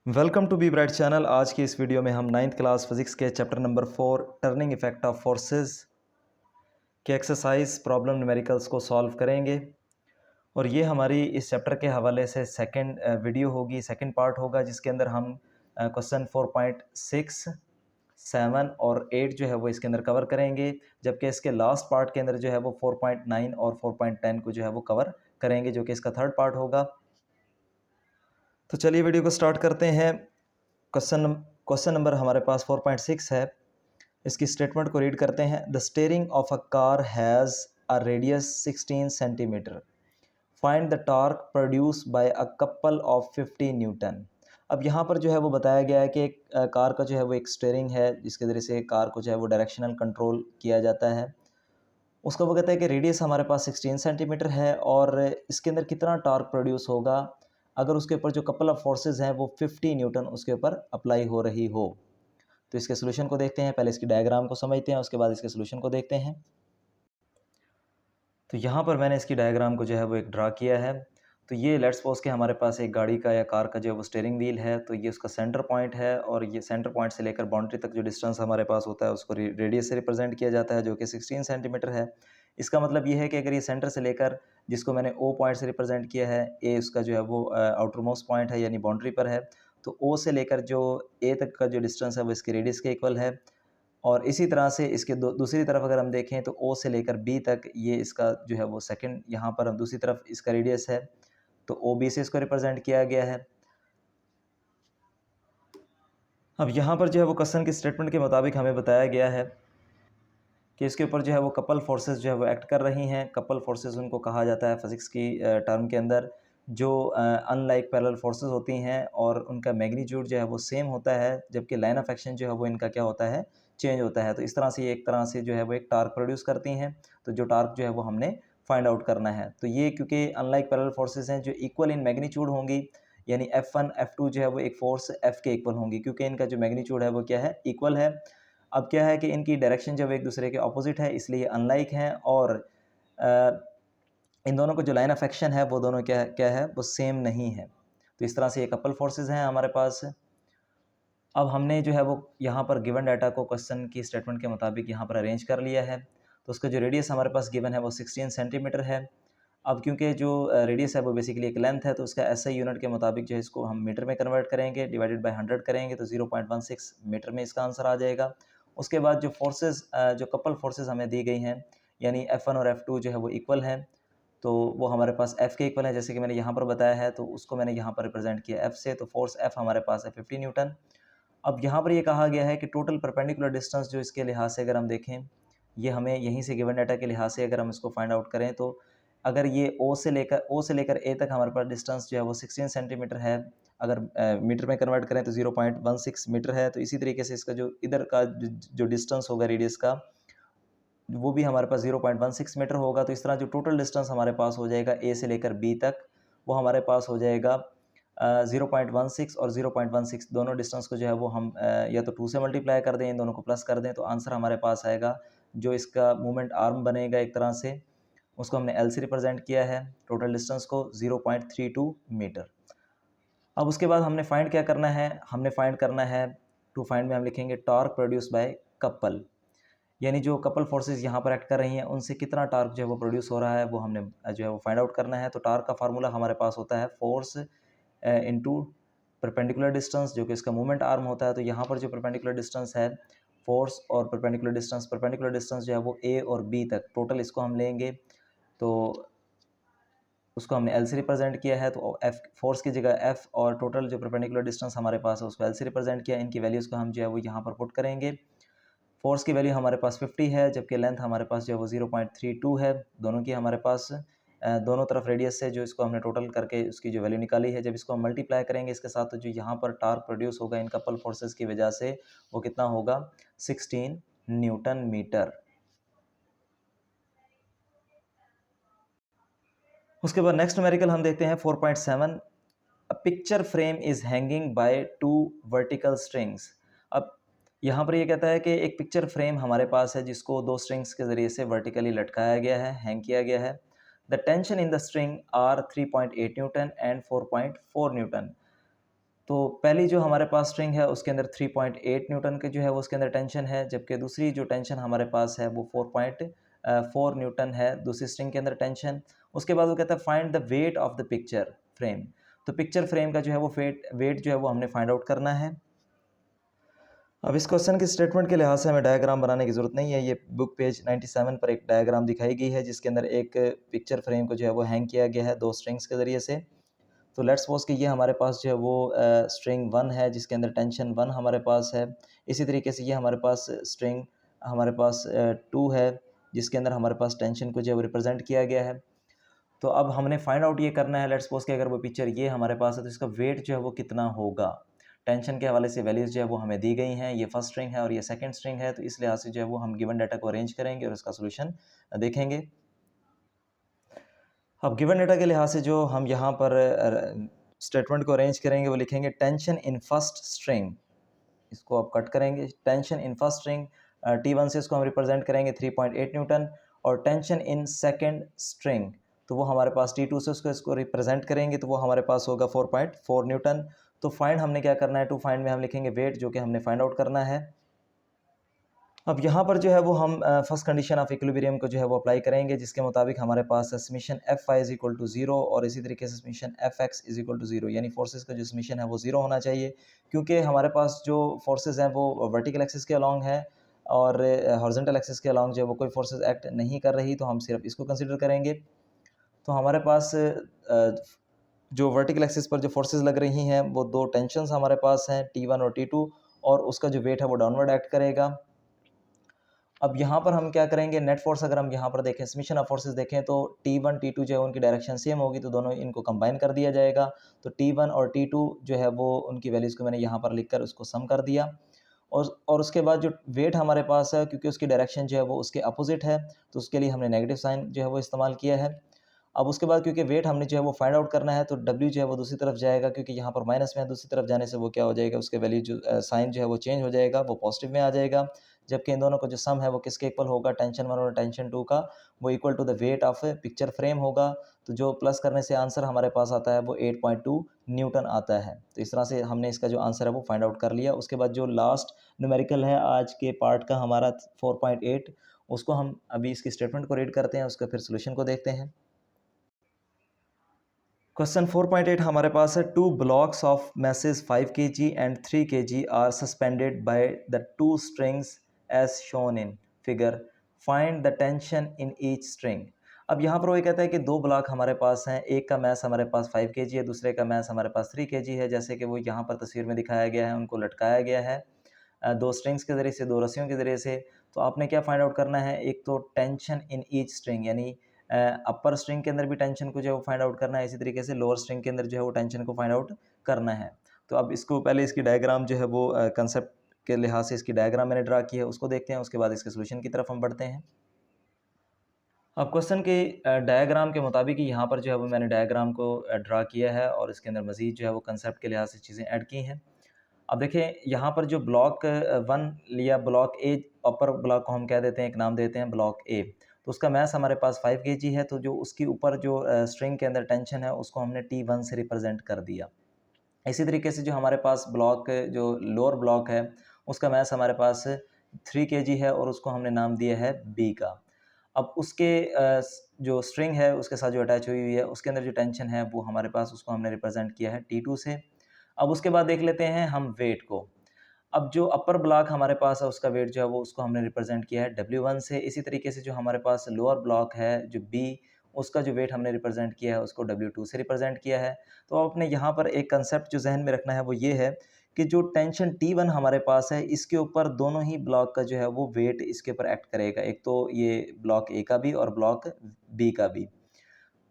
Welcome to be bright channel. आज की इस वीडियो में हम 9th क्लास फिजिक्स के chapter number 4 turning effect of forces के एक्सरसाइज प्रॉब्लम न्यूमेरिकल्स को सॉल्व करेंगे। और ये हमारी इस चैप्टर के हवाले से सेकंड वीडियो होगी, सेकंड पार्ट होगा, जिसके अंदर हम क्वेश्चन 4.6, 7 और 8 जो है वो इसके अंदर कवर करेंगे, जबकि इसके लास्ट पार्ट के अंदर जो है वो 4.9 और 4.10 को जो है वो कवर करेंगे, जो कि इसका थर्ड पार्ट होगा। तो चलिए वीडियो को स्टार्ट करते हैं। क्वेश्चन नंबर हमारे पास 4.6 है। इसकी स्टेटमेंट को रीड करते हैं। The steering of a car has a radius 16 centimetre. Find the torque produce by a couple of 50 Newton. अब यहाँ पर जो है वो बताया गया है कि एक कार का जो है वो एक स्टीयरिंग है, जिसके ज़रिए से कार को जो है वो डायरेक्शनल कंट्रोल किया जाता है। उसका वो कहता है कि रेडियस हमारे पास 16 सेंटीमीटर है और इसके अंदर कितना टॉर्क प्रोड्यूस होगा अगर उसके ऊपर जो कपल ऑफ फोर्सेस हैं वो 50 न्यूटन उसके ऊपर अप्लाई हो रही हो। तो इसके सोल्यूशन को देखते हैं। पहले इसकी डायग्राम को समझते हैं, उसके बाद इसके सोल्यूशन को देखते हैं। तो यहाँ पर मैंने इसकी डायग्राम को जो है वो एक ड्रा किया है। तो ये लेट्स सपोज के हमारे पास एक गाड़ी का या कार का जो है वो स्टीयरिंग व्हील है। तो ये उसका सेंटर पॉइंट है और ये सेंटर पॉइंट से लेकर बाउंड्री तक जो डिस्टेंस हमारे पास होता है उसको रेडियस से रिप्रेजेंट किया जाता है, जो कि 16 सेंटीमीटर है। इसका मतलब ये है कि अगर ये सेंटर से लेकर, जिसको मैंने ओ पॉइंट से रिप्रेजेंट किया है, ए उसका जो है वो आउटर मोस्ट पॉइंट है यानी बाउंड्री पर है, तो ओ से लेकर जो ए तक का जो डिस्टेंस है वो इसकी रेडियस के इक्वल है। और इसी तरह से इसके दूसरी तरफ अगर हम देखें तो ओ से लेकर बी तक ये इसका जो है वो सेकंड, यहाँ पर हम दूसरी तरफ इसका रेडियस है, तो ओ बी से इसको रिप्रेजेंट किया गया है। अब यहाँ पर जो है वो क्वेश्चन की स्टेटमेंट के मुताबिक हमें बताया गया है कि इसके ऊपर जो है वो कपल फोर्सेस जो है वो एक्ट कर रही हैं। कपल फोर्सेस उनको कहा जाता है फिज़िक्स की टर्म के अंदर, जो अनलाइक पैरेलल फोर्सेस होती हैं और उनका मैग्नीट्यूड जो है वो सेम होता है, जबकि लाइन ऑफ एक्शन जो है वो इनका क्या होता है, चेंज होता है। तो इस तरह से ये एक तरह से जो है वो एक टार्क प्रोड्यूस करती हैं। तो जो टार्क जो है वो हमने फाइंड आउट करना है। तो ये क्योंकि अनलाइक पैरेलल फोर्सेस हैं जो इक्वल इन मैग्नीट्यूड होंगी, यानी F1 F2 जो है वो एक फोर्स F के इक्वल होंगी, क्योंकि इनका जो मैग्नीट्यूड है वो क्या है, इक्वल है। अब क्या है कि इनकी डायरेक्शन जब एक दूसरे के ऑपोजिट है, इसलिए अनलाइक हैं, और अ, इन दोनों को जो लाइन ऑफ एक्शन है वो दोनों क्या क्या है, वो सेम नहीं है। तो इस तरह से ये कपल फोर्सेस हैं हमारे पास। अब हमने जो है वो यहाँ पर गिवन डाटा को क्वेश्चन की स्टेटमेंट के मुताबिक यहाँ पर अरेंज कर लिया है। तो उसका जो रेडियस हमारे पास गिवन है वो 16 सेंटीमीटर है। अब क्योंकि जो रेडियस है वो बेसिकली एक लेंथ है, तो उसका एसआई यूनिट के मुताबिक जो है इसको हम मीटर में कन्वर्ट करेंगे, डिवाइडेड बाय 100 करेंगे, तो 0.16 मीटर में इसका आंसर आ जाएगा। उसके बाद जो फोर्सेस, जो कपल फोर्सेस हमें दी गई हैं, यानी F1 और F2 जो है वो इक्वल हैं, तो वो हमारे पास F के इक्वल है, जैसे कि मैंने यहाँ पर बताया है। तो उसको मैंने यहाँ पर रिप्रेजेंट किया F से। तो फोर्स F हमारे पास है 50 न्यूटन। अब यहाँ पर ये कहा गया है कि टोटल परपेंडिकुलर डिस्टेंस जो इसके लिहाज से अगर हम देखें, ये हमें यहीं से गिवन डाटा के लिहाज से अगर हम इसको फाइंड आउट करें, तो अगर ये ओ से लेकर ए तक हमारे पास डिस्टेंस जो है वो 16 सेंटीमीटर है, अगर मीटर में कन्वर्ट करें तो 0.16 मीटर है। तो इसी तरीके से इसका जो इधर का जो डिस्टेंस होगा रेडियस का, वो भी हमारे पास 0.16 मीटर होगा। तो इस तरह जो टोटल डिस्टेंस हमारे पास हो जाएगा ए से लेकर बी तक, वो हमारे पास हो जाएगा 0.16 और 0.16, दोनों डिस्टेंस को जो है वो हम या तो 2 से मल्टीप्लाई कर दें, इन दोनों को प्लस कर दें, तो आंसर हमारे पास आएगा। जो इसका मूवमेंट आर्म बनेगा एक तरह से, उसको हमने एल से रिप्रेजेंट किया है, टोटल डिस्टेंस को 0.32 मीटर। अब उसके बाद हमने फाइंड क्या करना है, हमने फाइंड करना है, टू फाइंड में हम लिखेंगे टॉर्क प्रोड्यूस बाय कपल, यानी जो कपल फोर्सेस यहाँ पर एक्ट कर रही हैं उनसे कितना टार्क जो है वो प्रोड्यूस हो रहा है, वो हमने जो है वो फाइंड आउट करना है। तो टार्क का फार्मूला हमारे पास होता है फोर्स इनटू परपेंडिकुलर डिस्टेंस, जो कि इसका मूवमेंट आर्म होता है। तो यहाँ पर जो परपेंडिकुलर डिस्टेंस है, फोर्स और परपेंडिकुलर डिस्टेंस जो है वो ए और बी तक टोटल इसको हम लेंगे, तो उसको हमने एल से रिप्रेजेंट किया है। तो एफ फोर्स की जगह एफ, और टोटल जो परपेंडिकुलर डिस्टेंस हमारे पास है उसको एल से रिप्रेजेंट किया। इनकी वैल्यूज़ को हम जो है वो यहाँ पर पुट करेंगे। फोर्स की वैल्यू हमारे पास 50 है, जबकि लेंथ हमारे पास जो है वो 0.32 है। दोनों की हमारे पास दोनों तरफ रेडियस से जो इसको हमने टोटल करके उसकी जो वैल्यू निकाली है, जब इसको हम मल्टीप्लाई करेंगे इसके साथ, तो जो यहाँ पर टार्क प्रोड्यूस होगा इन कपल फोर्सेस की वजह से, वो कितना होगा, 16 न्यूटन मीटर। उसके बाद नेक्स्ट न्यूमेरिकल हम देखते हैं 4.7। A picture frame is hanging by 2 vertical strings. अब यहाँ पर ये कहता है कि एक पिक्चर फ्रेम हमारे पास है जिसको 2 स्ट्रिंग्स के ज़रिए से वर्टिकली लटकाया गया है, हैंग किया गया है। The tension in the string are 3.8 newton and 4.4 newton. तो पहली जो हमारे पास स्ट्रिंग है उसके अंदर 3.8 न्यूटन के जो है वो उसके अंदर टेंशन है, जबकि दूसरी जो टेंशन हमारे पास है वो 4.4 न्यूटन है दूसरी स्ट्रिंग के अंदर टेंशन। उसके बाद वो कहता है find the weight of the picture frame. तो पिक्चर फ्रेम का जो है वो वेट जो है वो हमने फाइंड आउट करना है। अब इस क्वेश्चन के स्टेटमेंट के लिहाज से हमें डायग्राम बनाने की ज़रूरत नहीं है। ये बुक पेज 97 पर एक डायग्राम दिखाई गई है जिसके अंदर एक पिक्चर फ्रेम को जो है वो हैंग किया गया है दो स्ट्रिंग्स के ज़रिए से। तो लेट्स सपोज कि ये हमारे पास जो है वो स्ट्रिंग 1 है जिसके अंदर टेंशन 1 हमारे पास है। इसी तरीके से ये हमारे पास स्ट्रिंग हमारे पास 2 है जिसके अंदर हमारे पास टेंशन को जो है वो रिप्रेजेंट किया गया है। तो अब हमने फाइंड आउट ये करना है, लेट्स सपोज कि अगर वो पिक्चर ये हमारे पास है तो इसका वेट जो है वो कितना होगा। टेंशन के हवाले से वैल्यूज़ जो है वो हमें दी गई हैं, ये फर्स्ट स्ट्रिंग है और ये सेकंड स्ट्रिंग है, तो इस लिहाज से जो है वो हम गिवन डाटा को अरेंज करेंगे और इसका सोल्यूशन देखेंगे। अब गिवन डाटा के लिहाज से जो हम यहाँ पर स्टेटमेंट को अरेंज करेंगे वो लिखेंगे टेंशन इन फर्स्ट स्ट्रिंग, इसको आप कट करेंगे। Tension in first string T1 से इसको हम रिप्रेजेंट करेंगे 3.8 न्यूटन, और टेंशन इन सेकंड स्ट्रिंग तो वो हमारे पास T2 से इसको रिप्रेजेंट करेंगे तो वो हमारे पास होगा 4.4 न्यूटन। तो फाइंड हमने क्या करना है, टू फाइंड में हम लिखेंगे वेट जो कि हमने फाइंड आउट करना है। अब यहाँ पर जो है वो हम फर्स्ट कंडीशन ऑफ इक्विलिब्रियम को जो है वो अप्लाई करेंगे जिसके मुताबिक हमारे पास summation F I is equal to 0 और इसी तरीके से summation F X is equal to 0, यानी फोर्सेस का जो समेशन है वो 0 होना चाहिए, क्योंकि हमारे पास जो फोर्सेस हैं वो वर्टिकल एक्सिस के अलॉन्ग है और हॉरिजॉन्टल एक्सिस के अलॉन्ग जो है वो कोई फोर्सेस एक्ट नहीं कर रही, तो हम सिर्फ इसको कंसिडर करेंगे। तो हमारे पास जो वर्टिकल एक्सिस पर जो फोर्सेस लग रही हैं वो दो टेंशन्स हमारे पास हैं T1 और T2, और उसका जो वेट है वो डाउनवर्ड एक्ट करेगा। अब यहाँ पर हम क्या करेंगे, नेट फोर्स अगर हम यहाँ पर देखें, समेशन ऑफ फोर्सेस देखें तो T1 T2 जो है उनकी डायरेक्शन सेम होगी, तो दोनों इनको कंबाइन कर दिया जाएगा। तो T1 और T2 जो है वो उनकी वैल्यूज़ को मैंने यहाँ पर लिखकर उसको सम कर दिया। और उसके बाद जो वेट हमारे पास है, क्योंकि उसकी डायरेक्शन जो है वो उसके अपोजिट है, तो उसके लिए हमने नेगेटिव साइन जो है वो इस्तेमाल किया है। अब उसके बाद क्योंकि वेट हमने जो है वो फाइंड आउट करना है, तो W जो है वो दूसरी तरफ जाएगा, क्योंकि यहाँ पर माइनस में है, दूसरी तरफ जाने से वो क्या हो जाएगा, उसके वैल्यू जो साइन जो है वो चेंज हो जाएगा, वो पॉजिटिव में आ जाएगा। जबकि इन दोनों का जो सम है वो किसके इक्वल होगा, टेंशन 1 और टेंशन 2 का, वो equal to the weight of picture frame होगा। तो जो प्लस करने से आंसर हमारे पास आता है वो 8.2 न्यूटन आता है। तो इस तरह से हमने इसका जो आंसर है वो फाइंड आउट कर लिया। उसके बाद जो लास्ट न्यूमेरिकल है आज के पार्ट का हमारा 4.8, उसको हम अभी इसकी स्टेटमेंट को रीड करते हैं, उसका फिर सोल्यूशन को देखते हैं। क्वेश्चन 4.8 हमारे पास है, two blocks of masses 5 kg and 3 kg are suspended by the two strings as shown in figure, find the tension in each string. अब यहाँ पर वो ये कहता है कि दो ब्लॉक हमारे पास हैं, एक का मैस हमारे पास 5 kg है, दूसरे का मैस हमारे पास 3 kg है, जैसे कि वो यहाँ पर तस्वीर में दिखाया गया है, उनको लटकाया गया है दो स्ट्रिंग्स के ज़रिए से, दो रस्सियों के ज़रिए से। तो आपने क्या फाइंड आउट करना है, एक तो टेंशन इन ईच स्ट्रिंग, यानी अपर स्ट्रिंग के अंदर भी टेंशन को जो है वो फाइंड आउट करना है, इसी तरीके से लोअर स्ट्रिंग के अंदर जो है वो टेंशन को फाइंड आउट करना है। तो अब इसको पहले इसकी डायग्राम जो है वो कंसेप्ट के लिहाज से इसकी डायग्राम मैंने ड्रा की है, उसको देखते हैं, उसके बाद इसके सोल्यूशन की तरफ हम बढ़ते हैं। अब क्वेश्चन के डायग्राम के मुताबिक यहाँ पर जो है वो मैंने डायग्राम को ड्रा किया है और इसके अंदर मज़ीद जो है वो कंसेप्ट के लिहाज से चीज़ें ऐड की हैं। अब देखें यहाँ पर जो ब्लॉक 1 लिया, ब्लॉक ए, अपर ब्लॉक को हम कह देते हैं, एक नाम देते हैं ब्लॉक ए, तो उसका मैस हमारे पास 5 kg है, तो जो उसके ऊपर जो स्ट्रिंग के अंदर टेंशन है उसको हमने T1 से रिप्रेजेंट कर दिया। इसी तरीके से जो हमारे पास ब्लॉक जो लोअर ब्लॉक है उसका मैस हमारे पास 3 kg है और उसको हमने नाम दिया है बी का। अब उसके जो स्ट्रिंग है उसके साथ जो अटैच हुई हुई है उसके अंदर जो टेंशन है वो हमारे पास उसको हमने रिप्रेजेंट किया है T2 से। अब उसके बाद देख लेते हैं हम वेट को। अब जो अपर ब्लॉक हमारे पास है उसका वेट जो है वो उसको हमने रिप्रेजेंट किया है W1 से। इसी तरीके से जो हमारे पास लोअर ब्लॉक है जो B, उसका जो वेट हमने रिप्रेजेंट किया है उसको W2 से रिप्रेजेंट किया है। तो आपने यहाँ पर एक कंसेप्ट जो जहन में रखना है वो ये है कि जो टेंशन T1 हमारे पास है इसके ऊपर दोनों ही ब्लॉक का जो है वो वेट इसके ऊपर एक्ट करेगा, एक तो ये ब्लॉक ए का भी और ब्लॉक बी का भी।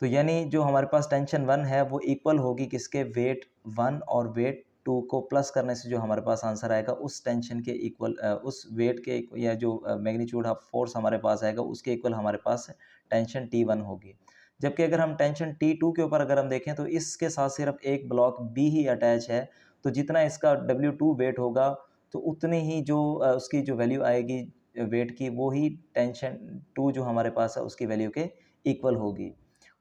तो यानी जो हमारे पास टेंशन 1 है वो इक्वल होगी किसके, वेट 1 और वेट 2 को प्लस करने से जो हमारे पास आंसर आएगा उस टेंशन के इक्वल, उस वेट के या जो मैग्नीट्यूड ऑफ फोर्स हमारे पास आएगा उसके इक्वल हमारे पास टेंशन T1 होगी। जबकि अगर हम टेंशन T2 के ऊपर अगर हम देखें तो इसके साथ सिर्फ एक ब्लॉक B ही अटैच है, तो जितना इसका W2 वेट होगा तो उतनी ही जो उसकी जो वैल्यू आएगी वेट की, वो ही टेंशन 2 जो हमारे पास है उसकी वैल्यू के इक्वल होगी।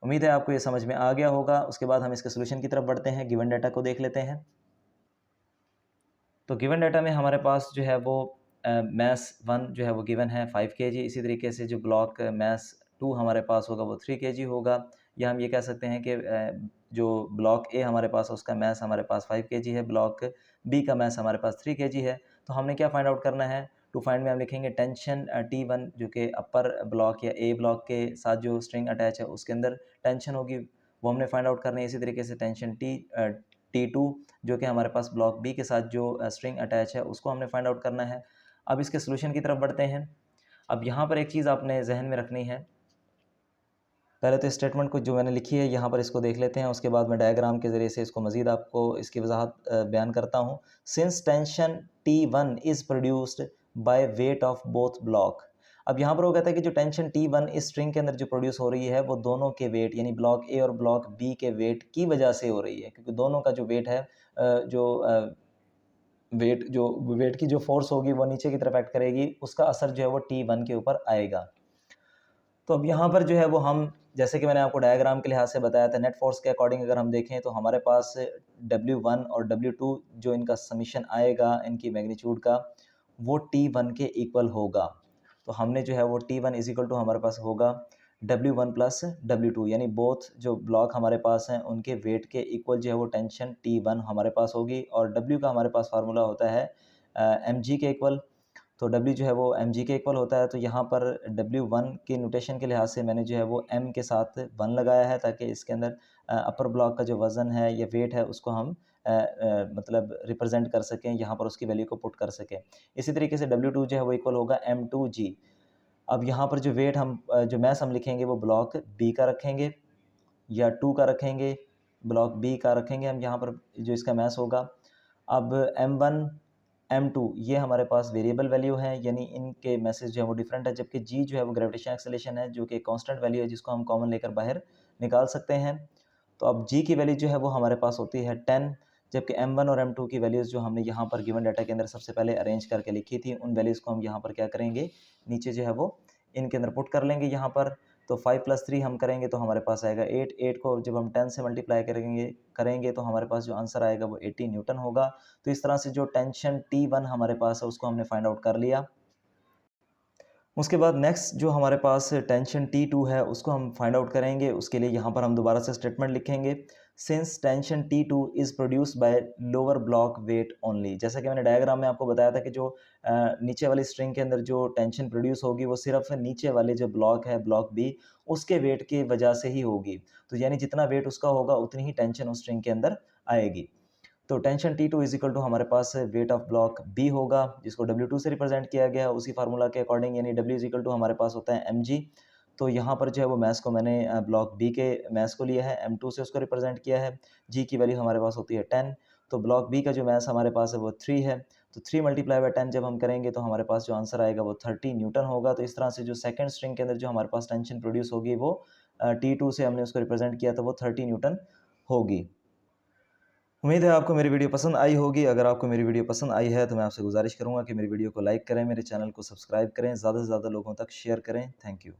उम्मीद है आपको ये समझ में आ गया होगा। उसके बाद हम इसके सॉल्यूशन की तरफ बढ़ते हैं, गिवन डाटा को देख लेते हैं। तो गिवन डाटा में हमारे पास जो है वो मैस 1 जो है वो गिवन है 5 केजी। इसी तरीके से जो ब्लॉक मैस 2 हमारे पास होगा वो 3 केजी होगा। या हम ये कह सकते हैं कि जो ब्लॉक ए हमारे पास है उसका मैस हमारे पास 5 केजी है, ब्लॉक बी का मैस हमारे पास 3 केजी है। तो हमने क्या फाइंड आउट करना है, टू फाइंड में हम लिखेंगे टेंशन T1 जो कि अपर ब्लॉक या ए ब्लॉक के साथ जो स्ट्रिंग अटैच है उसके अंदर टेंशन होगी, वो हमने फाइंड आउट करनी है। इसी तरीके से टेंशन T2 जो कि हमारे पास ब्लॉक बी के साथ जो स्ट्रिंग अटैच है उसको हमने फाइंड आउट करना है। अब इसके सोल्यूशन की तरफ बढ़ते हैं। अब यहाँ पर एक चीज़ आपने जहन में रखनी है, पहले तो स्टेटमेंट को जो मैंने लिखी है यहाँ पर इसको देख लेते हैं, उसके बाद मैं डायग्राम के ज़रिए से इसको मज़ीद आपको इसकी वजाहत बयान करता हूँ। Since tension T1 is produced by weight of both block. अब यहाँ पर वो कहता है कि जो टेंशन T1 इस स्ट्रिंग के अंदर जो प्रोड्यूस हो रही है वो दोनों के वेट यानी ब्लॉक ए और ब्लॉक बी के वेट की वजह से हो रही है, क्योंकि दोनों का जो वेट है जो वेट की जो फोर्स होगी वो नीचे की तरफ एक्ट करेगी, उसका असर जो है वो T1 के ऊपर आएगा। तो अब यहाँ पर जो है वो हम, जैसे कि मैंने आपको डायग्राम के लिहाज से बताया था, नेट फोर्स के अकॉर्डिंग अगर हम देखें तो हमारे पास W1 और W2 जो इनका समीशन आएगा इनकी मैग्नीट्यूड का, वो T1 के इक्वल होगा। तो हमने जो है वो T1 इज इक्वल टू हमारे पास होगा W1 प्लस W2, यानी बोथ जो ब्लॉक हमारे पास हैं उनके वेट के इक्वल जो है वो टेंशन T1 हमारे पास होगी। और W का हमारे पास फार्मूला होता है mg के इक्वल, तो W जो है वो mg के इक्वल होता है। तो यहाँ पर W1 के नोटेशन के लिहाज से मैंने जो है वो m के साथ 1 लगाया है, ताकि इसके अंदर अपर ब्लॉक का जो वज़न है या वेट है उसको हम मतलब रिप्रेजेंट कर सकें, यहाँ पर उसकी वैल्यू को पुट कर सकें। इसी तरीके से W2 जो है वो इक्वल होगा m2g। अब यहाँ पर जो वेट हम जो मैस हम लिखेंगे वो ब्लॉक बी का रखेंगे या 2 का रखेंगे, ब्लॉक बी का रखेंगे हम यहाँ पर जो इसका मैस होगा। अब m1 m2 ये हमारे पास वेरिएबल वैल्यू है, यानी इनके मैसेज जो है वो डिफरेंट है, जबकि g जो है वो ग्रेविटेशन एक्सेलरेशन है जो कि कांस्टेंट वैल्यू है जिसको हम कॉमन लेकर बाहर निकाल सकते हैं। तो अब g की वैल्यू जो है वो हमारे पास होती है 10, जबकि m1 और m2 की वैल्यूज़ जो हमने यहाँ पर गिवन डाटा के अंदर सबसे पहले अरेंज करके लिखी थी, उन वैल्यूज़ को हम यहाँ पर क्या करेंगे, नीचे जो है वो इनके अंदर पुट कर लेंगे यहाँ पर। तो 5 + 3 हम करेंगे तो हमारे पास आएगा 8। 8 को जब हम 10 से मल्टीप्लाई करेंगे तो हमारे पास जो आंसर आएगा वो 80 न्यूटन होगा। तो इस तरह से जो टेंशन T1 हमारे पास है उसको हमने फाइंड आउट कर लिया। उसके बाद नेक्स्ट जो हमारे पास टेंशन T2 है उसको हम फाइंड आउट करेंगे। उसके लिए यहाँ पर हम दोबारा से स्टेटमेंट लिखेंगे, since tension T2 is produced by lower block weight only. जैसा कि मैंने डायग्राम में आपको बताया था कि जो नीचे वाली स्ट्रिंग के अंदर जो टेंशन प्रोड्यूस होगी वो सिर्फ नीचे वाले जो ब्लॉक है ब्लॉक बी उसके वेट की वजह से ही होगी। तो यानी जितना वेट उसका होगा उतनी ही टेंशन उस स्ट्रिंग के अंदर आएगी। तो tension T2 is equal to हमारे पास वेट ऑफ ब्लॉक B होगा, जिसको W2 से रिप्रेजेंट किया गया है उसी फार्मूला के अकॉर्डिंग, यानी W इज इक्वल टू हमारे पास होता है mg। तो यहाँ पर जो है वो मैस को मैंने ब्लॉक B के मैस को लिया है, m2 से उसको रिप्रेजेंट किया है। g की वैल्यू हमारे पास होती है 10, तो ब्लॉक B का जो मैस हमारे पास है वो 3 है। तो 3 × 10 जब हम करेंगे तो हमारे पास जो आंसर आएगा वो 30 न्यूटन होगा। तो इस तरह से जो सेकेंड स्ट्रिंग के अंदर जो हमारे पास टेंशन प्रोड्यूस होगी वो T2 से हमने उसको रिप्रेजेंट किया तो वो 30 न्यूटन होगी। उम्मीद है आपको मेरी वीडियो पसंद आई होगी। अगर आपको मेरी वीडियो पसंद आई है तो मैं आपसे गुजारिश करूंगा कि मेरी वीडियो को लाइक करें, मेरे चैनल को सब्सक्राइब करें, ज़्यादा से ज़्यादा लोगों तक शेयर करें। Thank you.